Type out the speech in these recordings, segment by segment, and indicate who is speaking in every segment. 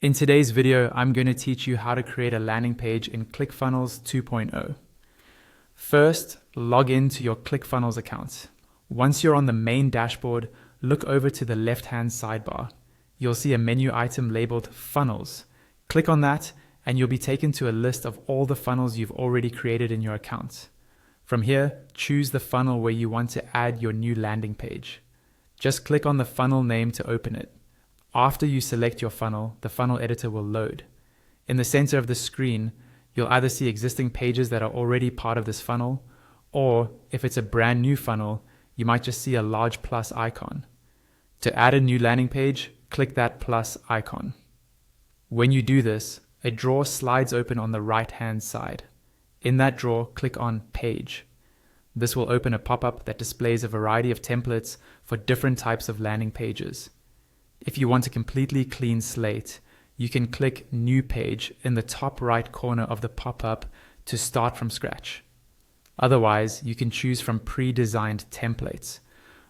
Speaker 1: In today's video, I'm going to teach you how to create a landing page in ClickFunnels 2.0. First, log into your ClickFunnels account. Once you're on the main dashboard, look over to the left-hand sidebar. You'll see a menu item labeled Funnels. Click on that, and you'll be taken to a list of all the funnels you've already created in your account. From here, choose the funnel where you want to add your new landing page. Just click on the funnel name to open it. After you select your funnel, the funnel editor will load. In the center of the screen, you'll either see existing pages that are already part of this funnel, or if it's a brand new funnel, you might just see a large plus icon. To add a new landing page, click that plus icon. When you do this, a drawer slides open on the right-hand side. In that drawer, click on Page. This will open a pop-up that displays a variety of templates for different types of landing pages. If you want a completely clean slate, you can click New Page in the top right corner of the pop-up to start from scratch. Otherwise, you can choose from pre-designed templates.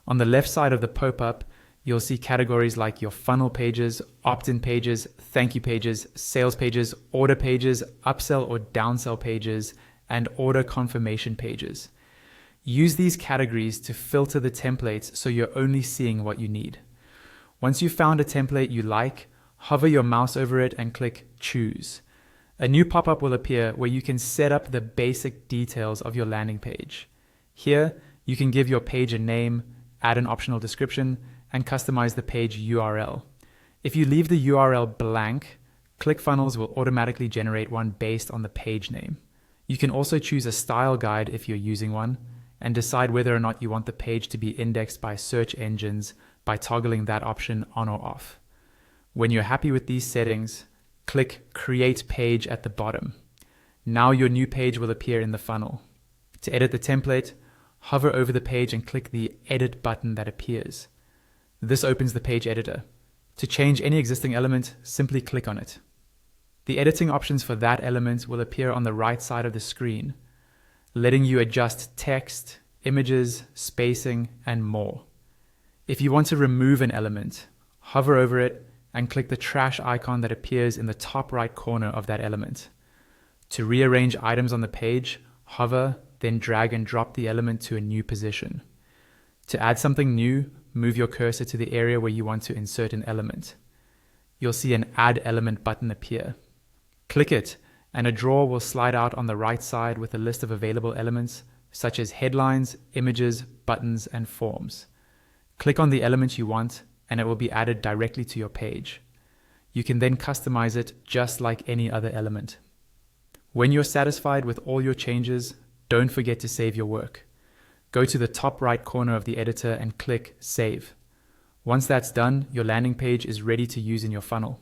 Speaker 1: On the left side of the pop-up, you'll see categories like your funnel pages, opt-in pages, thank you pages, sales pages, order pages, upsell or downsell pages, and order confirmation pages. Use these categories to filter the templates so you're only seeing what you need. Once you've found a template you like, hover your mouse over it and click Choose. A new pop-up will appear where you can set up the basic details of your landing page. Here, you can give your page a name, add an optional description, and customize the page URL. If you leave the URL blank, ClickFunnels will automatically generate one based on the page name. You can also choose a style guide if you're using one, and decide whether or not you want the page to be indexed by search engines by toggling that option on or off. When you're happy with these settings, click Create Page at the bottom. Now your new page will appear in the funnel. To edit the template, hover over the page and click the Edit button that appears. This opens the page editor. To change any existing element, simply click on it. The editing options for that element will appear on the right side of the screen, letting you adjust text, images, spacing, and more. If you want to remove an element, hover over it and click the trash icon that appears in the top right corner of that element. To rearrange items on the page, hover, then drag and drop the element to a new position. To add something new, move your cursor to the area where you want to insert an element. You'll see an Add Element button appear. Click it, and a drawer will slide out on the right side with a list of available elements, such as headlines, images, buttons, and forms. Click on the element you want, and it will be added directly to your page. You can then customize it just like any other element. When you're satisfied with all your changes, don't forget to save your work. Go to the top right corner of the editor and click Save. Once that's done, your landing page is ready to use in your funnel.